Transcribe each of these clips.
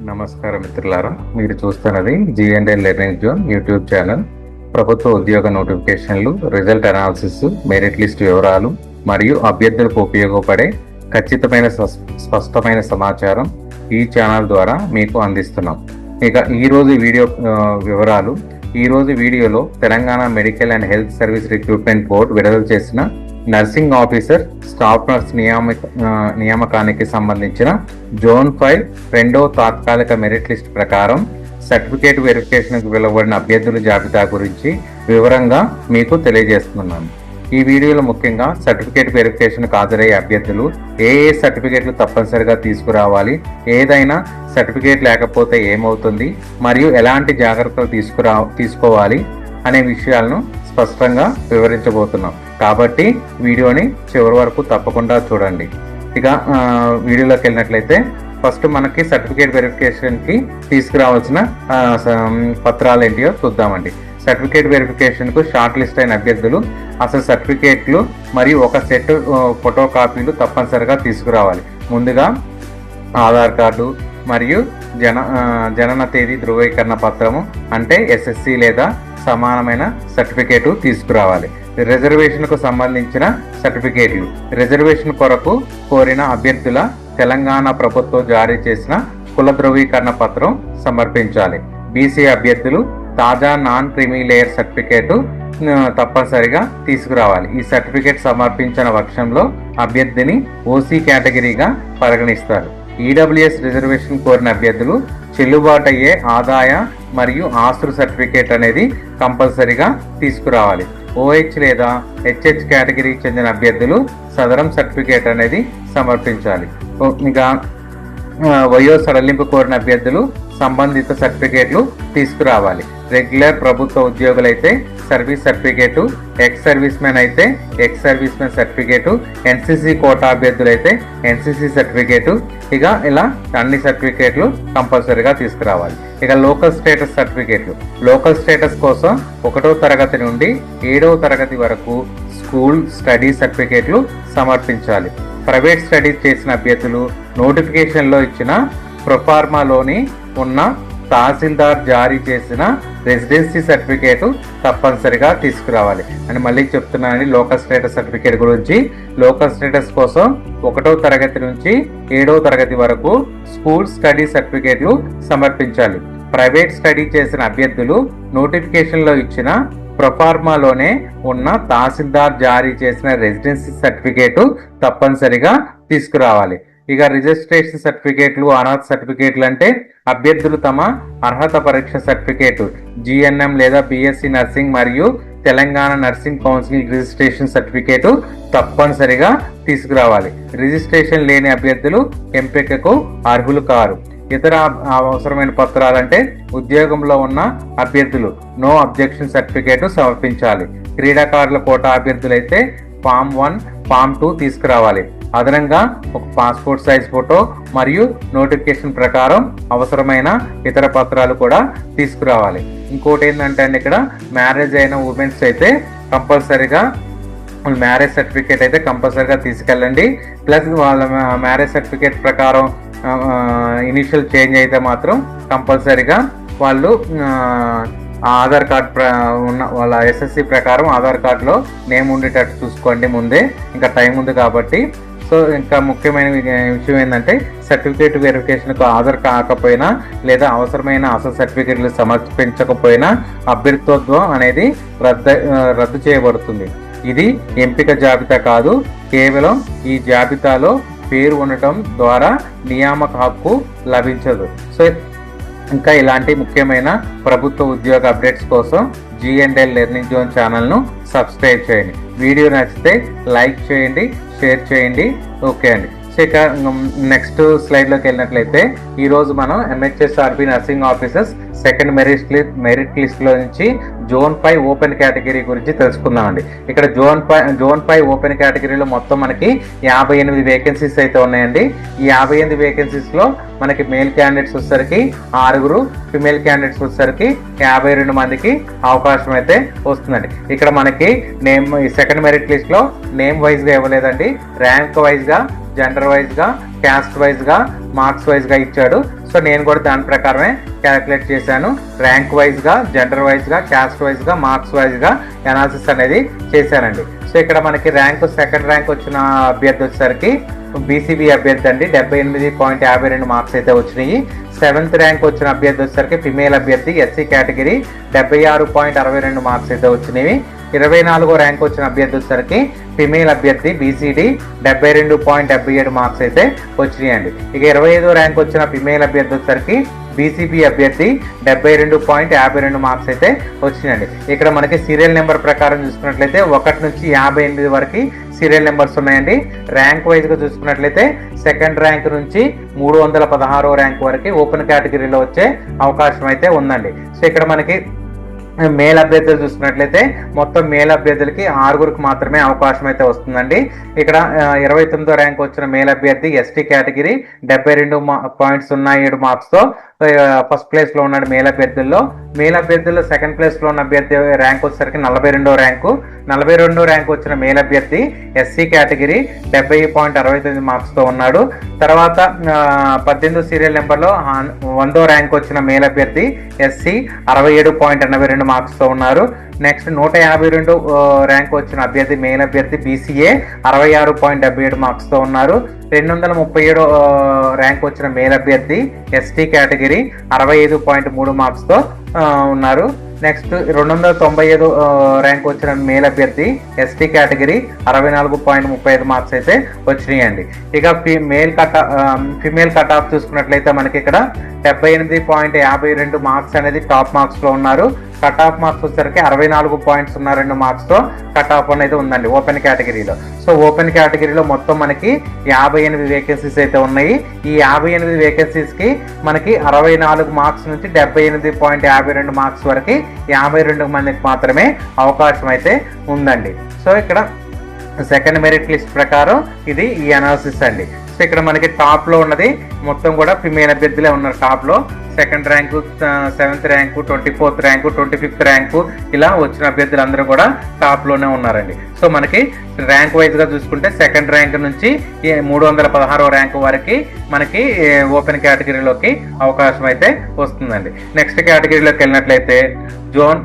నమస్కారం మిత్రులారా, మీరు చూస్తున్నది G&L learning zone YouTube channel. ప్రభుత్వ ఉద్యోగ నోటిఫికేషన్లు, రిజల్ట్ అనాలిసిస్, మెరిట్ లిస్ట్ వివరాలు మరియు అభ్యర్థులకు ఉపయోగపడే ఖచ్చితమైన స్పష్టమైన సమాచారం ఈ ఛానల్ ద్వారా మీకు అందిస్తున్నాం. ఇక ఈరోజు వీడియో వివరాలు. ఈరోజు వీడియోలో Telangana medical and health service recruitment board విడుదల చేసిన నర్సింగ్ ఆఫీసర్ స్టాఫ్ నర్స్ నియామకానికి సంబంధించిన జోన్ 5 రెండవ తాత్కాలిక మెరిట్ లిస్ట్ ప్రకారం సర్టిఫికేట్ వెరిఫికేషన్కు వెలువడిన అభ్యర్థుల జాబితా గురించి వివరంగా మీకు తెలియజేస్తున్నాను. ఈ వీడియోలో ముఖ్యంగా సర్టిఫికేట్ వెరిఫికేషన్కు హాజరయ్యే అభ్యర్థులు ఏ సర్టిఫికేట్లు తప్పనిసరిగా తీసుకురావాలి, ఏదైనా సర్టిఫికేట్ లేకపోతే ఏమవుతుంది, మరియు ఎలాంటి జాగ్రత్తలు తీసుకోవాలి అనే విషయాలను స్పష్టంగా వివరించబోతున్నాం. కాబట్టి వీడియోని చివరి వరకు తప్పకుండా చూడండి. ఇక వీడియోలోకి వెళ్ళినట్లయితే ఫస్ట్ మనకి సర్టిఫికేట్ వెరిఫికేషన్కి తీసుకురావాల్సిన పత్రాలు ఏంటియో చూద్దామండి. సర్టిఫికేట్ వెరిఫికేషన్కు షార్ట్ లిస్ట్ అయిన అభ్యర్థులు అసలు సర్టిఫికేట్లు మరియు ఒక సెట్ ఫోటో కాపీలు తప్పనిసరిగా తీసుకురావాలి. ముందుగా ఆధార్ కార్డు మరియు జనన తేదీ ధృవీకరణ పత్రము అంటే SSC లేదా సమానమైన సర్టిఫికేటు తీసుకురావాలి. రిజర్వేషన్కు సంబంధించిన సర్టిఫికేట్లు, రిజర్వేషన్ కొరకు కోరిన అభ్యర్థుల తెలంగాణ ప్రభుత్వం జారీ చేసిన కుల ధృవీకరణ పత్రం సమర్పించాలి. BC అభ్యర్థులు తాజా నాన్ క్రిమీ లేయర్ సర్టిఫికేటు తప్పనిసరిగా తీసుకురావాలి. ఈ సర్టిఫికేట్ సమర్పించిన పక్షంలో అభ్యర్థిని OC కేటగిరీగా పరిగణిస్తారు. EWS రిజర్వేషన్ కోరిన అభ్యర్థులు చెల్లుబాటు అయ్యే ఆదాయ మరియు ఆస్తుల సర్టిఫికేట్ అనేది కంపల్సరీగా తీసుకురావాలి. OH లేదా HH కేటగిరీకి చెందిన అభ్యర్థులు సదరం సర్టిఫికేట్ అనేది సమర్పించాలి. ఇంకా వయో సడలింపు కోరిన అభ్యర్థులు సంబంధిత సర్టిఫికేట్లు తీసుకురావాలి. రెగ్యులర్ ప్రభుత్వ ఉద్యోగులైతే service certificate, ex service men అయితే ex service men certificate, NCC quota అభ్యర్థులైతే NCC సర్టిఫికేటు, ఇక ఇలా అన్ని సర్టిఫికేట్లు కంపల్సరీగా తీసుకురావాలి. ఇక లోకల్ స్టేటస్ సర్టిఫికేట్లు, లోకల్ స్టేటస్ కోసం 1వ తరగతి నుండి 7వ తరగతి వరకు స్కూల్ స్టడీ సర్టిఫికేట్లు సమర్పించాలి. ప్రైవేట్ స్టడీస్ చేసిన అభ్యర్థులు నోటిఫికేషన్లో ఇచ్చిన ప్రొఫార్మాలోని ఉన్న తహసీల్దార్ జారీ చేసిన రెసిడెన్సీ సర్టిఫికేటు తప్పనిసరిగా తీసుకురావాలి. అని మళ్ళీ చెప్తున్నాను లోకల్ స్టేటస్ సర్టిఫికేట్ గురించి. లోకల్ స్టేటస్ కోసం 1వ తరగతి నుంచి 7వ తరగతి వరకు స్కూల్ స్టడీ సర్టిఫికేట్లు సమర్పించాలి. ప్రైవేట్ స్టడీ చేసిన అభ్యర్థులు నోటిఫికేషన్లో ఇచ్చిన ప్రొఫార్మాలోనే ఉన్న తహసీల్దార్ జారీ చేసిన రెసిడెన్సీ సర్టిఫికేటు తప్పనిసరిగా తీసుకురావాలి. ఇక రిజిస్ట్రేషన్ సర్టిఫికేట్లు, అర్హత సర్టిఫికేట్లు అంటే అభ్యర్థులు తమ అర్హత పరీక్ష సర్టిఫికేటు, GNM లేదా BSc నర్సింగ్ మరియు Telangana nursing council registration certificate తప్పనిసరిగా తీసుకురావాలి. రిజిస్ట్రేషన్ లేని అభ్యర్థులు ఎంపికకు అర్హులు కారు. ఇతర అవసరమైన పత్రాలంటే ఉద్యోగంలో ఉన్న అభ్యర్థులు నో అబ్జెక్షన్ సర్టిఫికేటు సమర్పించాలి. క్రీడాకారుల కోటా అభ్యర్థులైతే Form 1, Form 2 తీసుకురావాలి. అదనంగా ఒక పాస్పోర్ట్ సైజ్ ఫోటో మరియు నోటిఫికేషన్ ప్రకారం అవసరమైన ఇతర పత్రాలు కూడా తీసుకురావాలి. ఇంకోటి ఏంటంటే అండి, ఇక్కడ మ్యారేజ్ అయిన ఉమెన్స్ అయితే కంపల్సరీగా మ్యారేజ్ సర్టిఫికేట్ అయితే కంపల్సరీగా తీసుకెళ్ళండి. ప్లస్ వాళ్ళ మ్యారేజ్ సర్టిఫికేట్ ప్రకారం ఇనిషియల్ చేంజ్ అయితే మాత్రం కంపల్సరీగా వాళ్ళు ఆధార్ కార్డ్ ఉన్న వాళ్ళ SSC ప్రకారం ఆధార్ కార్డులో నేమ్ ఉండేటట్టు చూసుకోండి ముందే, ఇంకా టైం ఉంది కాబట్టి. సో ఇంకా ముఖ్యమైన విషయం ఏంటంటే సర్టిఫికేట్ వెరిఫికేషన్కు హాజరు కాకపోయినా లేదా అవసరమైన అసలు సర్టిఫికేట్లు సమర్పించకపోయినా అభ్యర్థిత్వం అనేది రద్దు చేయబడుతుంది. ఇది ఎంపిక జాబితా కాదు, కేవలం ఈ జాబితాలో పేరు ఉండటం ద్వారా నియామక హక్కు లభించదు. సో ఇంకా ఇలాంటి ముఖ్యమైన ప్రభుత్వ ఉద్యోగ అప్డేట్స్ కోసం G&L లెర్నింగ్ జోన్ ఛానల్ను సబ్స్క్రైబ్ చేయండి. వీడియో నచ్చితే లైక్ చేయండి, షేర్ చేయండి. ఓకే అండి. సో ఇక నెక్స్ట్ స్లైడ్లోకి వెళ్ళినట్లయితే ఈరోజు మనం MHSRB nursing officers second merit లిస్ట్లో నుంచి జోన్ 5 ఓపెన్ కేటగిరీ గురించి తెలుసుకుందామండి. ఇక్కడ జోన్ 5 ఓపెన్ కేటగిరీలో మొత్తం మనకి 58 వేకెన్సీస్ అయితే ఉన్నాయండి. ఈ 58 వేకెన్సీస్ లో మనకి మేల్ క్యాండిడేట్స్ వచ్చేసరికి 6, ఫిమేల్ క్యాండిడేట్స్ వచ్చేసరికి 52 మందికి అవకాశం అయితే వస్తుందండి. ఇక్కడ మనకి నేమ్ సెకండ్ మెరిట్ లిస్ట్ లో నేమ్ వైజ్ గా ఇవ్వలేదండి, ర్యాంక్ వైజ్ గా, జెండర్ వైజ్ గా, క్యాస్ట్ వైజ్ గా, మార్క్స్ వైజ్ గా ఇచ్చాడు. సో నేను కూడా దాని ప్రకారమే క్యాలిక్యులేట్ చేశాను. ర్యాంక్ వైజ్ గా, జెండర్ వైజ్ గా, క్యాస్ట్ వైజ్ గా, మార్క్స్ వైజ్ గా అనాలిసిస్ అనేది చేశానండి. సో ఇక్కడ మనకి సెకండ్ ర్యాంక్ వచ్చిన అభ్యర్థి వచ్చేసరికి బీసీబీ అభ్యర్థి అండి, 78.52 మార్క్స్ అయితే వచ్చినాయి. 7th ర్యాంక్ వచ్చిన అభ్యర్థి వచ్చేసరికి ఫిమేల్ అభ్యర్థి ఎస్సీ కేటగిరీ 76.62 మార్క్స్ అయితే వచ్చినవి. 24వ ర్యాంక్ వచ్చిన అభ్యర్థి వచ్చేసరికి ఫిమేల్ అభ్యర్థి బీసీడీ 72.77 మార్క్స్ అయితే వచ్చినాయండి. ఇక 25వ ర్యాంక్ వచ్చిన ఫిమేల్ అభ్యర్థి వచ్చేసరికి బీసీబీ అభ్యర్థి 72.52 మార్క్స్ అయితే వచ్చినాయండి. ఇక్కడ మనకి సీరియల్ నెంబర్ ప్రకారం చూసుకున్నట్లయితే 1 నుంచి 58 వరకు సీరియల్ నెంబర్స్ ఉన్నాయండి. ర్యాంక్ వైజ్ గా చూసుకున్నట్లయితే సెకండ్ ర్యాంక్ నుంచి 316వ ర్యాంక్ వరకు ఓపెన్ కేటగిరీలో వచ్చే అవకాశం అయితే ఉందండి. సో ఇక్కడ మనకి మేల్ అభ్యర్థులు చూసుకున్నట్లయితే మొత్తం మేల్ అభ్యర్థులకి 6 మాత్రమే అవకాశం అయితే వస్తుందండి. ఇక్కడ 29వ ర్యాంక్ వచ్చిన మేల్ అభ్యర్థి ఎస్టీ కేటగిరీ 72.07 మార్క్స్ తో ఫస్ట్ ప్లేస్ లో ఉన్నాడు మేల్ అభ్యర్థుల్లో. మేల్ అభ్యర్థుల్లో సెకండ్ ప్లేస్ లో ఉన్న అభ్యర్థి ర్యాంక్ వచ్చేసరికి 42వ ర్యాంకు. 42వ ర్యాంక్ వచ్చిన మేల్ అభ్యర్థి ఎస్సీ కేటగిరీ 70.69 మార్క్స్ తో ఉన్నాడు. తర్వాత 18వ సీరియల్ నెంబర్ లో 100వ ర్యాంక్ వచ్చిన మేల్ అభ్యర్థి ఎస్సీ 67.82 మార్క్స్ తో ఉన్నారు. నెక్స్ట్ 152 ర్యాంక్ వచ్చిన అభ్యర్థి మేల్ అభ్యర్థి బీసీఏ 66.77 మార్క్స్ తో ఉన్నారు. 237 ర్యాంక్ వచ్చిన మేల్ అభ్యర్థి ఎస్టీ కేటగిరీ 65.3 మార్క్స్ తో ఉన్నారు. నెక్స్ట్ 295 ర్యాంక్ వచ్చిన మేల్ అభ్యర్థి ఎస్టీ కేటగిరీ 64.35 మార్క్స్ అయితే వచ్చినాయండి. ఇక ఫిమేల్ కట్ ఆఫ్ చూసుకున్నట్లయితే మనకి ఇక్కడ 78.52 మార్క్స్ అనేది టాప్ మార్క్స్ లో ఉన్నారు. కట్ ఆఫ్ మార్క్స్ వచ్చేసరికి 64.02 మార్క్స్ తో కట్ ఆఫ్ అనేది ఉందండి ఓపెన్ కేటగిరీలో. సో ఓపెన్ కేటగిరీలో మొత్తం మనకి 58 వేకెన్సీస్ అయితే ఉన్నాయి. ఈ 58 వేకెన్సీస్ కి మనకి 64 మార్క్స్ నుంచి 78.52 మార్క్స్ వరకు 52 మందికి మాత్రమే అవకాశం అయితే ఉందండి. సో ఇక్కడ సెకండ్ మెరిట్ లిస్ట్ ప్రకారం ఇది ఈ అనాలిసిస్ అండి. సో ఇక్కడ మనకి టాప్ లో ఉన్నది మొత్తం కూడా ఫిమేల్ అభ్యర్థులే ఉన్నారు. టాప్ లో second rank, 7th rank, 24th rank, 25th rank ఇలా వచ్చిన అభ్యర్థులందరూ కూడా టాప్ లోనే ఉన్నారండి. సో మనకి ర్యాంక్ వైజ్ గా చూసుకుంటే సెకండ్ ర్యాంక్ నుంచి 316వ ర్యాంకు వరకు మనకి ఓపెన్ కేటగిరీలోకి అవకాశం అయితే వస్తుందండి. నెక్స్ట్ కేటగిరీలోకి వెళ్ళినట్లయితే జోన్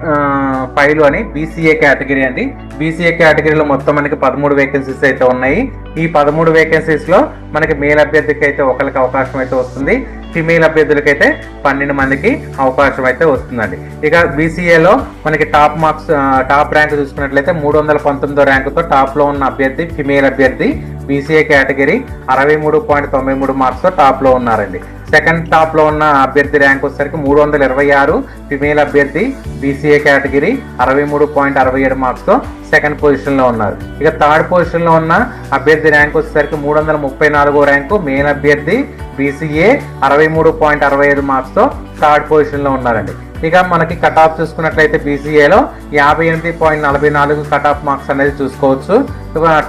5 అని బీసీఏ కేటగిరీ అండి. బీసీఏ కేటగిరీలో మొత్తం మనకి 13 వేకెన్సీస్ అయితే ఉన్నాయి. ఈ 13 వేకెన్సీస్ లో మనకి మేల్ అభ్యర్థికి అయితే ఒకరికి అవకాశం అయితే వస్తుంది, ఫిమేల్ అభ్యర్థులకి అయితే 12 మందికి అవకాశం అయితే వస్తుందండి. ఇక బీసీఏలో మనకి టాప్ ర్యాంక్ చూసుకున్నట్లయితే 319వ ర్యాంకుతో టాప్ లో ఉన్న అభ్యర్థి ఫిమేల్ అభ్యర్థి బీసీఏ కేటగిరీ 63.93 మార్క్స్ తో టాప్ లో ఉన్నారండి. సెకండ్ టాప్ లో ఉన్న అభ్యర్థి ర్యాంక్ వచ్చేసరికి 326, ఫిమేల్ అభ్యర్థి బీసీఏ కేటగిరీ 63.67 మార్క్స్ తో సెకండ్ పొజిషన్ లో ఉన్నారు. ఇక థర్డ్ పొజిషన్ లో ఉన్న అభ్యర్థి ర్యాంక్ వచ్చేసరికి 334వ ర్యాంకు మేల్ అభ్యర్థి బీసీఏ 63.65 మార్క్స్ తో థర్డ్ పొజిషన్ లో ఉన్నారండి. ఇక మనకి కట్ ఆఫ్ చూసుకున్నట్లయితే బీసీఏలో 58.44 కట్ ఆఫ్ మార్క్స్ అనేది చూసుకోవచ్చు.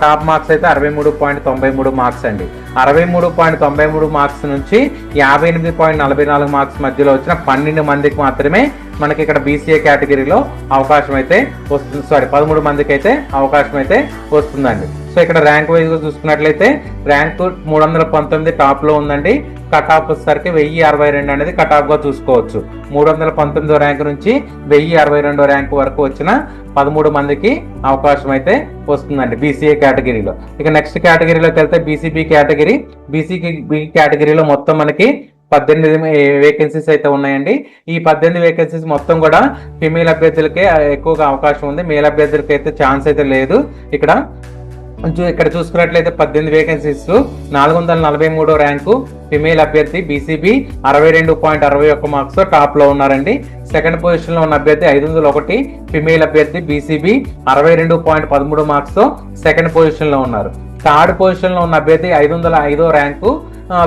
టాప్ మార్క్స్ అయితే 63.93 మార్క్స్ అండి. 63.93 మార్క్స్ నుంచి 58.44 మార్క్స్ మధ్యలో వచ్చిన 12 మందికి మాత్రమే మనకి ఇక్కడ బీసీఏ కేటగిరీలో అవకాశం అయితే వస్తుంది. 13 మందికి అయితే అవకాశం అయితే వస్తుందండి. సో ఇక్కడ ర్యాంక్ వైజ్ గా చూసుకున్నట్లయితే ర్యాంక్ 319 టాప్ లో ఉందండి. కట్ ఆఫ్ వచ్చేసరికి 1062 అనేది కట్ ఆఫ్ గా చూసుకోవచ్చు. 319వ ర్యాంక్ నుంచి 1062వ ర్యాంక్ వరకు వచ్చిన 13 మందికి అవకాశం అయితే వస్తుందండి బీసీఏ కేటగిరీలో. ఇక నెక్స్ట్ కేటగిరీలోకి వెళ్తే బీసీబీ కేటగిరీ. బీసీబీ కేటగిరీలో మొత్తం మనకి 18 వేకెన్సీస్ అయితే ఉన్నాయండి. ఈ 18 వేకెన్సీస్ మొత్తం కూడా ఫిమేల్ అభ్యర్థులకే ఎక్కువగా అవకాశం ఉంది, మేల్ అభ్యర్థులకి అయితే ఛాన్స్ అయితే లేదు. ఇక్కడ చూసుకున్నట్లయితే 18 వేకెన్సీస్ 443వ ర్యాంకు ఫిమేల్ అభ్యర్థి బీసీబీ 62.61 మార్క్స్ తో టాప్ లో ఉన్నారండి. సెకండ్ పొజిషన్ లో ఉన్న అభ్యర్థి 501, ఫిమేల్ అభ్యర్థి బీసీబీ 62.13 మార్క్స్ తో సెకండ్ పొజిషన్ లో ఉన్నారు. థర్డ్ పొజిషన్ లో ఉన్న అభ్యర్థి 505వ ర్యాంకు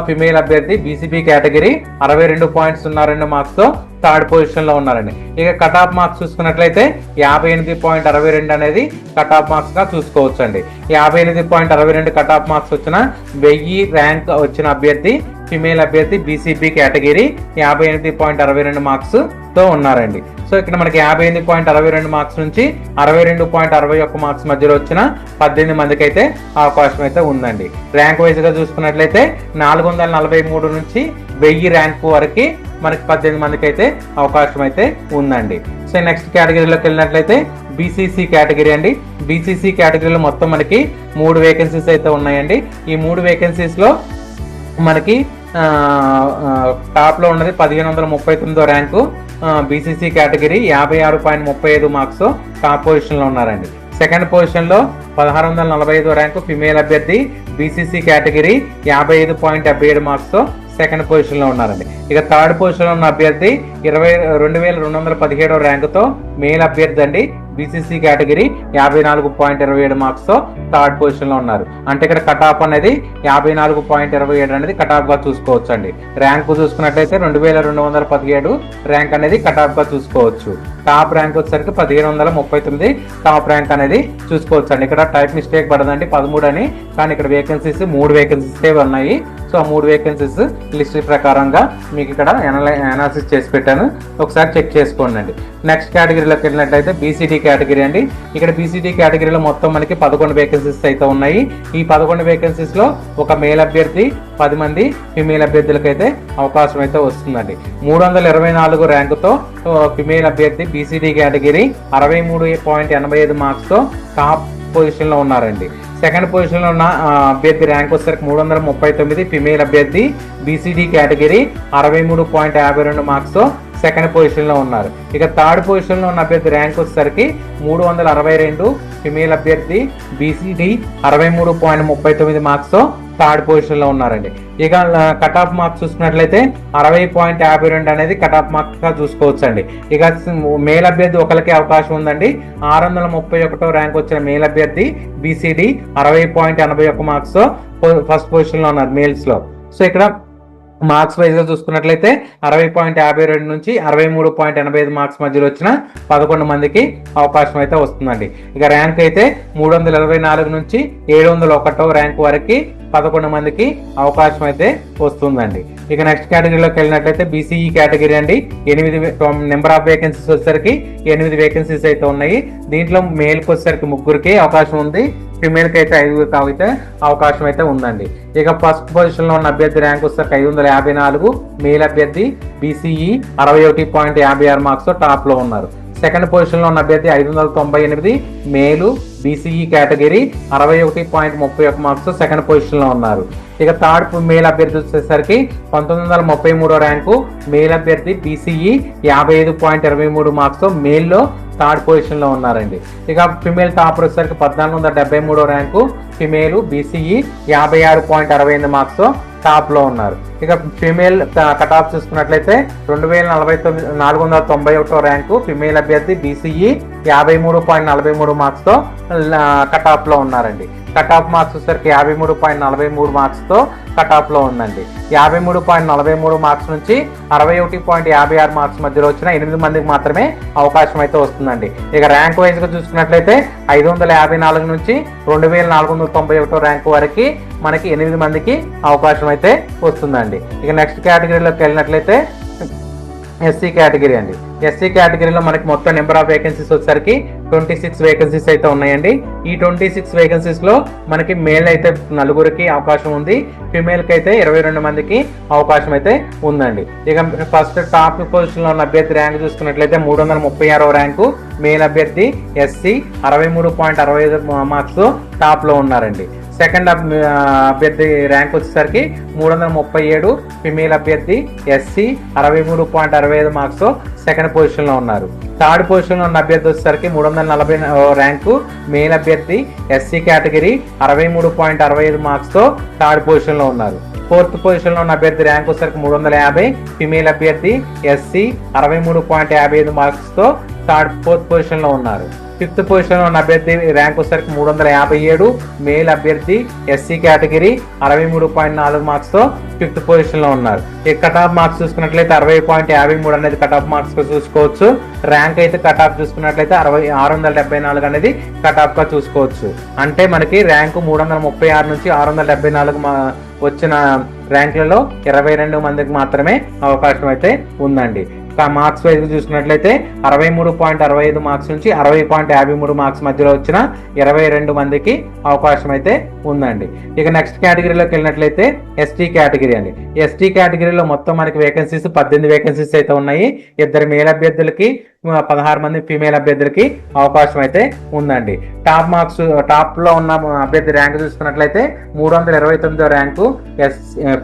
ఫిమేల్ అభ్యర్థి బీసీబీ కేటగిరీ 62.02 మార్క్స్ తో థర్డ్ పొజిషన్లో ఉన్నారండి. ఇక కట్ ఆఫ్ మార్క్స్ చూసుకున్నట్లయితే 58.62 అనేది కట్ ఆఫ్ మార్క్స్గా చూసుకోవచ్చండి. 58.62 కట్ ఆఫ్ మార్క్స్ వచ్చిన 1000 ర్యాంక్ వచ్చిన అభ్యర్థి ఫిమేల్ అభ్యర్థి బీసీబీ కేటగిరీ 58.62 మార్క్స్తో ఉన్నారండి. సో ఇక్కడ మనకి 58.62 మార్క్స్ నుంచి 62.61 మార్క్స్ మధ్యలో వచ్చిన 18 మందికి అయితే అవకాశం అయితే ఉందండి. ర్యాంక్ వైజ్గా చూసుకున్నట్లయితే 443 నుంచి 1000 ర్యాంక్ వరకు మనకి 18 మందికి అయితే అవకాశం అయితే ఉందండి. సో నెక్స్ట్ కేటగిరీలోకి వెళ్ళినట్లయితే బీసీసీ కేటగిరీ అండి. బీసీసీ కేటగిరీలో మొత్తం మనకి 3 వేకెన్సీస్ అయితే ఉన్నాయండి. ఈ 3 వేకెన్సీస్లో మనకి టాప్లో ఉన్నది 1539 rank BCC category 56.35 marks top పొజిషన్లో ఉన్నారండి. సెకండ్ పొజిషన్లో 1645 ర్యాంకు ఫిమేల్ అభ్యర్థి బీసీసీ కేటగిరీ 55.77 మార్క్స్తో సెకండ్ పొజిషన్లో ఉన్నారండి. ఇక థర్డ్ పొజిషన్లో ఉన్న అభ్యర్థి 2217 ర్యాంకుతో మేల్ అభ్యర్థి అండి బీసీసీ కేటగిరీ 54.27 మార్క్స్తో థర్డ్ పొజిషన్లో ఉన్నారు. అంటే ఇక్కడ కట్ ఆఫ్ అనేది 54.27 అనేది కట్ ఆఫ్గా చూసుకోవచ్చు అండి. ర్యాంకు చూసుకున్నట్లయితే 2217 ర్యాంక్ అనేది కట్ ఆఫ్గా చూసుకోవచ్చు. టాప్ ర్యాంక్ వచ్చేసరికి 1539 టాప్ ర్యాంక్ అనేది చూసుకోవచ్చు అండి. ఇక్కడ టైప్ మిస్టేక్ పడదండి 13 అని, కానీ ఇక్కడ వేకెన్సీస్ 3 వేకెన్సీస్ ఉన్నాయి. సో ఆ 3 వేకెన్సీస్ లిస్ట్ ప్రకారంగా మీకు ఇక్కడ అనాలిసిస్ చేసి పెట్టాను, ఒకసారి చెక్ చేసుకోండి అండి. నెక్స్ట్ కేటగిరీలోకి వెళ్ళినట్లయితే బీసీడీ కేటగిరీ అండి. ఇక్కడ బీసీడీ కేటగిరీలో మొత్తం మనకి 11 వేకెన్సీస్ అయితే ఉన్నాయి. ఈ 11 వేకెన్సీస్లో ఒక మేల్ అభ్యర్థి 10 మంది ఫిమేల్ అభ్యర్థులకైతే అవకాశం అయితే వస్తుందండి. 324 ర్యాంకుతో ఫిమేల్ అభ్యర్థి బీసీడీ కేటగిరీ 63.85 మార్క్స్తో టాప్ పొజిషన్లో ఉన్నారండి. సెకండ్ పొజిషన్లో ఉన్న అభ్యర్థి ర్యాంక్ వచ్చేసరికి 339 ఫిమేల్ అభ్యర్థి బీసీడీ కేటగిరీ 63.52 మార్క్స్తో సెకండ్ పొజిషన్లో ఉన్నారు. ఇక థర్డ్ పొజిషన్లో ఉన్న అభ్యర్థి ర్యాంక్ వచ్చేసరికి 362 ఫిమేల్ అభ్యర్థి బీసీడీ 63.39 మార్క్స్తో థర్డ్ పొజిషన్లో ఉన్నారండి. ఇక కట్ ఆఫ్ మార్క్స్ చూసుకున్నట్లయితే 60.52 అనేది కట్ ఆఫ్ మార్క్స్గా చూసుకోవచ్చు అండి. ఇక మేల్ అభ్యర్థి ఒకరికి అవకాశం ఉందండి. 631 ర్యాంక్ వచ్చిన మేల్ అభ్యర్థి బీసీడీ 60.81 మార్క్స్తో ఫస్ట్ పొజిషన్లో ఉన్నారు మేల్స్లో. సో ఇక్కడ మార్క్స్ వైజ్గా చూసుకున్నట్లయితే 60.52 నుంచి 63.85 మార్క్స్ మధ్యలో వచ్చిన 11 మందికి అవకాశం అయితే వస్తుందండి. ఇక ర్యాంక్ అయితే 324 నుంచి 701 ర్యాంక్ వరకు 11 మందికి అవకాశం అయితే వస్తుందండి. ఇక నెక్స్ట్ కేటగిరీలోకి వెళ్ళినట్లయితే బీసీఈ కేటగిరీ అండి. 8 నెంబర్ ఆఫ్ వేకెన్సీస్ వచ్చేసరికి 8 వేకెన్సీస్ అయితే ఉన్నాయి. దీంట్లో మేల్కి వచ్చేసరికి 3కి అవకాశం ఉంది, ఫిమేల్కి అయితే 5 అయితే అవకాశం అయితే ఉందండి. ఇక ఫస్ట్ పొజిషన్లో ఉన్న అభ్యర్థి ర్యాంక్ వచ్చేసరికి 554 మేల్ అభ్యర్థి బీసీఈ 61.56 మార్క్స్తో టాప్లో ఉన్నారు. సెకండ్ పొజిషన్లో ఉన్న అభ్యర్థి 598 మేలు బీసీఈ కేటగిరీ 61.31 మార్క్స్ సెకండ్ పొజిషన్లో ఉన్నారు. ఇక థర్డ్ మేల్ అభ్యర్థి వచ్చేసరికి 1933 ర్యాంకు మేల్ అభ్యర్థి బీసీఈ 55.23 మార్క్స్తో మేల్లో థర్డ్ పొజిషన్లో ఉన్నారండి. ఇక ఫిమేల్ టాపర్ వచ్చేసరికి 1473 ర్యాంకు ఫిమేల్ బీసీఈ 56.68 మార్క్స్తో టాప్లో ఉన్నారు. ఇక ఫిమేల్ కట్ ఆఫ్ చూసుకున్నట్లయితే 2491 ర్యాంకు ఫిమేల్ అభ్యర్థి బీసీఈ 53.43 మార్క్స్తో కట్ ఆఫ్లో ఉన్నారండి. కట్ ఆఫ్ మార్క్స్ వచ్చేసరికి 53.43 మార్క్స్తో కట్ ఆఫ్లో ఉందండి. 53.43 మార్క్స్ నుంచి 61.56 మార్క్స్ మధ్యలో వచ్చిన 8 మందికి మాత్రమే అవకాశం అయితే వస్తుందండి. ఇక ర్యాంక్ వైజ్గా చూసుకున్నట్లయితే 554 నుంచి 2491 ర్యాంక్ వరకు మనకి 8 మందికి అవకాశం అయితే వస్తుందండి. ఇక నెక్స్ట్ కేటగిరీలోకి వెళ్ళినట్లయితే ఎస్సీ కేటగిరీ అండి. ఎస్సీ కేటగిరీలో మనకి మొత్తం నెంబర్ ఆఫ్ వేకెన్సీస్ వచ్చేసరికి 26 వేకెన్సీస్ అయితే ఉన్నాయండి. ఈ 26 వేకెన్సీస్లో మనకి మేల్ అయితే 4కి అవకాశం ఉంది, ఫిమేల్కి అయితే 22 మందికి అవకాశం అయితే ఉందండి. ఇక ఫస్ట్ టాప్ పొజిషన్లో ఉన్న అభ్యర్థి ర్యాంక్ చూసుకున్నట్లయితే 336 ర్యాంకు మేల్ అభ్యర్థి ఎస్సీ 63.65 మార్క్స్ టాప్లో ఉన్నారండి. సెకండ్ అభ్యర్థి ర్యాంక్ వచ్చేసరికి 337 ఫిమేల్ అభ్యర్థి ఎస్సీ 63.65 మార్క్స్ సెకండ్ పొజిషన్లో ఉన్నారు. థర్డ్ పొజిషన్లో ఉన్న అభ్యర్థి వచ్చేసరికి 340 ర్యాంకు మేల్ అభ్యర్థి ఎస్సీ కేటగిరీ 63.65 మార్క్స్తో థర్డ్ పొజిషన్లో ఉన్నారు. ఫోర్త్ పొజిషన్ లో ఉన్న అభ్యర్థి ర్యాంక్ వచ్చేసరికి 350, ఫిమేల్ అభ్యర్థి ఎస్సీ 63.55 మార్క్స్ తో ఫోర్త్ పొజిషన్ లో ఉన్నారు. ఫిఫ్త్ పొజిషన్ లో ఉన్న అభ్యర్థి ర్యాంక్ వచ్చేసరికి 357, మేల్ అభ్యర్థి ఎస్సీ కేటగిరీ 63.4 మార్క్స్ తో ఫిఫ్త్ పొజిషన్ లో ఉన్నారు. ఈ కట్ ఆఫ్ మార్క్స్ చూసుకున్నట్లయితే 60.53 అనేది కట్ ఆఫ్ మార్క్స్ గా చూసుకోవచ్చు. ర్యాంక్ అయితే కట్ ఆఫ్ చూసుకున్నట్లయితే 674 అనేది కట్ ఆఫ్ గా చూసుకోవచ్చు. అంటే మనకి ర్యాంకు 336 నుంచి 674 వచ్చిన ర్యాంకులలో 22 మందికి మాత్రమే అవకాశం అయితే ఉందండి. మార్క్స్ వైజ్ చూసుకున్నట్లయితే 63.65 మార్క్స్ నుంచి 60.53 మార్క్స్ మధ్యలో వచ్చిన 22 మందికి అవకాశం అయితే ఉందండి. ఇక నెక్స్ట్ కేటగిరీలోకి వెళ్ళినట్లయితే ఎస్టీ కేటగిరీ అండి. ఎస్టీ కేటగిరీలో మొత్తం మనకి వేకెన్సీస్ 18 వేకెన్సీస్ అయితే ఉన్నాయి. 2 మేల్ అభ్యర్థులకి 16 మంది ఫీమేల్ అభ్యర్థులకి అవకాశం అయితే ఉందండి. టాప్ లో ఉన్న అభ్యర్థి ర్యాంక్ చూసుకున్నట్లయితే 329వ ర్యాంకు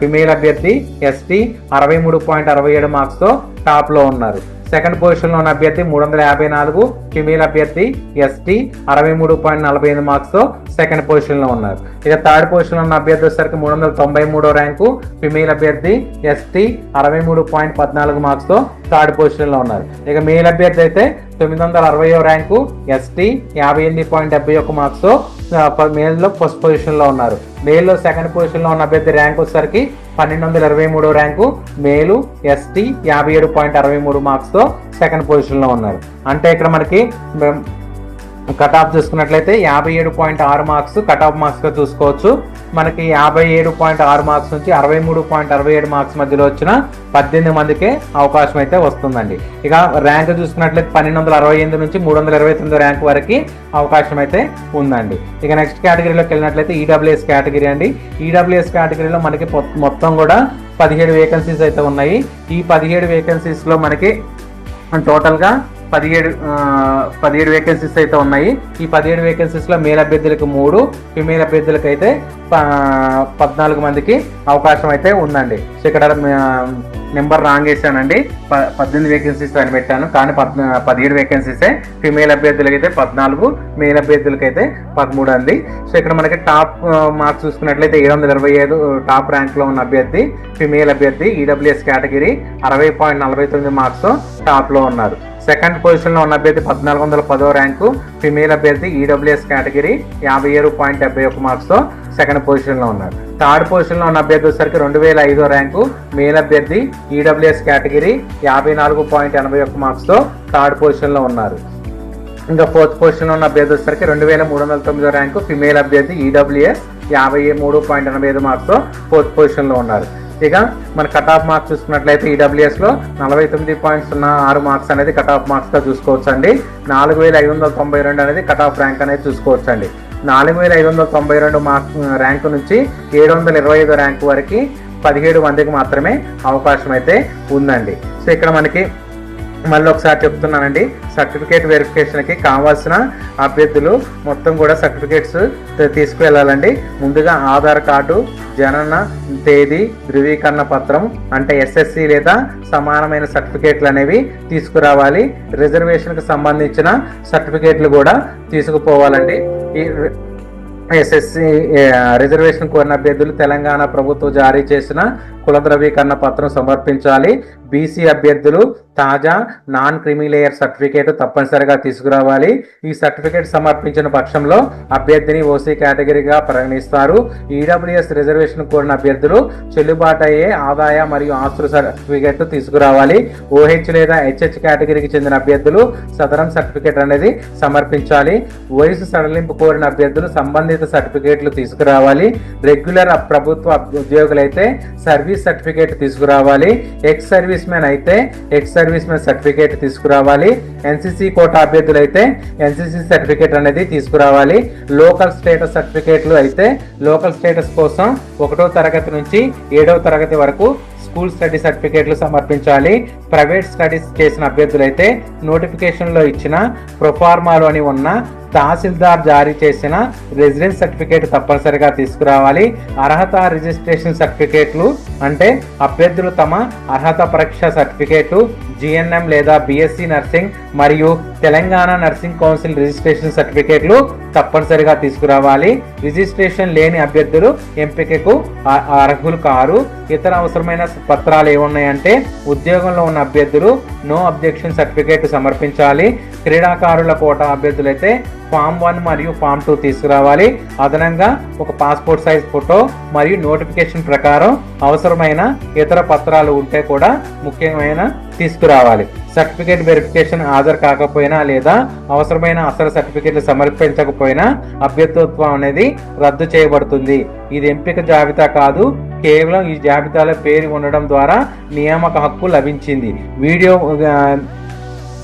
ఫిమేల్ అభ్యర్థి ఎస్టీ 63.67 మార్క్స్ తో టాప్ లో ఉన్నారు. సెకండ్ పొజిషన్ లో ఉన్న అభ్యర్థి 354, ఫిమేల్ అభ్యర్థి ఎస్టీ 63.45 మార్క్స్ తో సెకండ్ పొజిషన్ లో ఉన్నారు. ఇక థర్డ్ పొజిషన్ లో ఉన్న అభ్యర్థి వచ్చేసరికి 393వ ర్యాంకు ఫిమేల్ అభ్యర్థి ఎస్టీ 63.14 మార్క్స్ తో థర్డ్ పొజిషన్ లో ఉన్నారు. ఇక మేల్ అభ్యర్థి అయితే 960వ ర్యాంకు ఎస్టీ 58.71 మార్క్స్ తో మేల్ లో ఫస్ట్ పొజిషన్ లో ఉన్నారు. మేల్ లో సెకండ్ పొజిషన్ లో ఉన్న అభ్యర్థి ర్యాంక్ వచ్చేసరికి 1223వ ర్యాంకు మేలు ఎస్టీ 57.63 మార్క్స్ తో సెకండ్ పొజిషన్ లో ఉన్నారు. అంటే ఇక్కడ మనకి కట్ ఆఫ్ చూసుకున్నట్లయితే 57.6 మార్క్స్ కట్ ఆఫ్ మార్క్స్ గా చూసుకోవచ్చు. మనకి 57.6 మార్క్స్ నుంచి 63.67 మార్క్స్ మధ్యలో వచ్చిన 18 మందికే అవకాశం అయితే వస్తుందండి. ఇక ర్యాంక్ చూసుకున్నట్లయితే 1268 నుంచి 329 ర్యాంక్ వరకు అవకాశం అయితే ఉందండి. ఇక నెక్స్ట్ కేటగిరీలోకి వెళ్ళినట్లయితే ఈడబ్ల్యూఎస్ కేటగిరీ అండి. ఈడబ్ల్యూఎస్ కేటగిరీలో మనకి మొత్తం కూడా 17 వేకెన్సీస్ అయితే ఉన్నాయి. ఈ 17 వేకెన్సీస్ లో మనకి టోటల్ గా 17 వేకెన్సీస్ అయితే ఉన్నాయి. ఈ 17 వేకెన్సీస్ లో మేల్ అభ్యర్థులకు 3, ఫిమేల్ అభ్యర్థులకు అయితే 14 మందికి అవకాశం అయితే ఉందండి. సో ఇక్కడ నెంబర్ రాంగ్ వేసానండి, 18 వేకెన్సీస్ అని పెట్టాను, కానీ 17 వేకెన్సీసే. ఫిమేల్ అభ్యర్థులకి అయితే 14, మేల్ అభ్యర్థులకి అయితే 13 అండి. సో ఇక్కడ మనకి టాప్ మార్క్స్ చూసుకున్నట్లయితే 725 టాప్ ర్యాంక్ లో ఉన్న అభ్యర్థి ఫిమేల్ అభ్యర్థి ఈడబ్ల్యూఎస్ కేటగిరీ 60.49 మార్క్స్ టాప్ లో ఉన్నారు. సెకండ్ పొజిషన్ లో ఉన్న అభ్యర్థి 1410వ ర్యాంకు ఫిమేల్ అభ్యర్థి ఈడబ్ల్యూఎస్ కేటగిరీ 57.71 మార్క్స్ తో సెకండ్ పొజిషన్ లో ఉన్నారు. థర్డ్ పొజిషన్ లో ఉన్న అభ్యర్థి వచ్చేసరికి 2005వ ర్యాంకు మేల్ అభ్యర్థి ఈడబ్ల్యూఎస్ కేటగిరీ 54.81 మార్క్స్ తో థర్డ్ పొజిషన్ లో ఉన్నారు. ఇంకా ఫోర్త్ పొజిషన్ లో ఉన్న అభ్యర్థి వచ్చేసరికి 2309వ ర్యాంకు ఫిమేల్ అభ్యర్థి ఈడబ్ల్యూఎస్ 53.85 మార్క్స్ తో ఫోర్త్ పొజిషన్ లో ఉన్నారు. ఇక మన కట్ ఆఫ్ మార్క్స్ చూసుకున్నట్లయితే ఈడబ్ల్యూఎస్ లో 49.06 మార్క్స్ అనేది కట్ ఆఫ్ మార్క్స్ గా చూసుకోవచ్చు అండి. 4592 అనేది కట్ ఆఫ్ ర్యాంక్ అనేది చూసుకోవచ్చు అండి. 4592 మార్క్ ర్యాంకు నుంచి 725 ర్యాంకు వరకు 17 మందికి మాత్రమే అవకాశం అయితే ఉందండి. సో ఇక్కడ మనకి మళ్ళీ ఒకసారి చెప్తున్నానండి, సర్టిఫికేట్ వెరిఫికేషన్కి కావాల్సిన అభ్యర్థులు మొత్తం కూడా సర్టిఫికేట్స్ తీసుకువెళ్ళాలండి. ముందుగా ఆధార్ కార్డు, జనన తేదీ ధృవీకరణ పత్రం అంటే ఎస్ఎస్సి లేదా సమానమైన సర్టిఫికేట్లు అనేవి తీసుకురావాలి. రిజర్వేషన్కి సంబంధించిన సర్టిఫికేట్లు కూడా తీసుకుపోవాలండి. ఈ ఎస్ఎస్సి రిజర్వేషన్ కోరిన అభ్యర్థులు తెలంగాణ ప్రభుత్వం జారీ చేసిన కుల ధృవీకరణ పత్రం సమర్పించాలి. బీసీ అభ్యర్థులు తాజా నాన్ క్రిమిలేయర్ సర్టిఫికేట్ తప్పనిసరిగా తీసుకురావాలి. ఈ సర్టిఫికేట్ సమర్పించిన పక్షంలో అభ్యర్థిని ఓసీ కేటగిరీగా పరిగణిస్తారు. ఈడబ్ల్యూఎస్ రిజర్వేషన్ కోరిన అభ్యర్థులు చెల్లుబాటు అయ్యే ఆదాయ మరియు ఆస్తుల సర్టిఫికేట్ తీసుకురావాలి. ఓహెచ్ లేదా హెచ్హెచ్ కేటగిరీకి చెందిన అభ్యర్థులు సదరం సర్టిఫికేట్ అనేది సమర్పించాలి. వయసు సడలింపు కోరిన అభ్యర్థులు సంబంధిత సర్టిఫికేట్లు తీసుకురావాలి. రెగ్యులర్ ప్రభుత్వ ఉద్యోగులైతే సర్వీస్ సర్టిఫికేట్ తీసుకురావాలి. ఎక్స్ సర్వీస్ మెన్ అయితే ఎక్స్ సర్వీస్ మెన్ సర్టిఫికేట్ తీసుకురావాలి. ఎన్సీసీ కోటా అభ్యర్థులు అయితే ఎన్సీసీ సర్టిఫికేట్ అనేది తీసుకురావాలి. లోకల్ స్టేటస్ సర్టిఫికేట్లు అయితే లోకల్ స్టేటస్ కోసం 1వ తరగతి నుంచి 7వ తరగతి వరకు స్కూల్ స్టడీ సర్టిఫికేట్లు సమర్పించాలి. ప్రైవేట్ స్టడీస్ చేసిన అభ్యర్థులైతే నోటిఫికేషన్లో ఇచ్చిన ప్రొఫార్మాలు అని ఉన్న తహసీల్దార్ జారీ చేసిన రెసిడెన్స్ సర్టిఫికేట్ తప్పనిసరిగా తీసుకురావాలి. అర్హత రిజిస్ట్రేషన్ సర్టిఫికేట్లు అంటే అభ్యర్థులు తమ అర్హత పరీక్ష సర్టిఫికేటు, జిఎన్ఎం లేదా బిఎస్సి నర్సింగ్ మరియు తెలంగాణ నర్సింగ్ కౌన్సిల్ రిజిస్ట్రేషన్ సర్టిఫికేట్లు తప్పనిసరిగా తీసుకురావాలి. రిజిస్ట్రేషన్ లేని అభ్యర్థులు ఎంపికకు అర్హులు కారు. ఇతర అవసరమైన పత్రాలు ఏమున్నాయంటే ఉద్యోగంలో ఉన్న అభ్యర్థులు నో అబ్జెక్షన్ సర్టిఫికేట్ సమర్పించాలి. క్రీడాకారుల కోటా అభ్యర్థులైతే ఫామ్ 1 మరియు ఫామ్ 2 తీసుకురావాలి. అదనంగా ఒక పాస్పోర్ట్ సైజ్ ఫోటో మరియు నోటిఫికేషన్ ప్రకారం అవసరమైన ఇతర పత్రాలు ఉంటే కూడా ముఖ్యమైన తీసుకురావాలి. సర్టిఫికేట్ వెరిఫికేషన్ హాజరు కాకపోయినా లేదా అవసరమైన అసలు సర్టిఫికేట్లు సమర్పించకపోయినా అభ్యర్థిత్వం అనేది రద్దు చేయబడుతుంది. ఇది ఎంపిక జాబితా కాదు, కేవలం ఈ జాబితాలో పేరు ఉండడం ద్వారా నియామక హక్కు లభించింది. వీడియో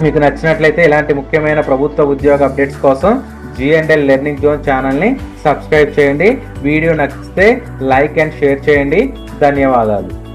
మీకు నచ్చినట్లయితే ఇలాంటి ముఖ్యమైన ప్రభుత్వ ఉద్యోగ అప్డేట్స్ కోసం G&L లెర్నింగ్ జోన్ ఛానల్ని సబ్స్క్రైబ్ చేయండి. వీడియో నచ్చితే లైక్ అండ్ షేర్ చేయండి. ధన్యవాదాలు.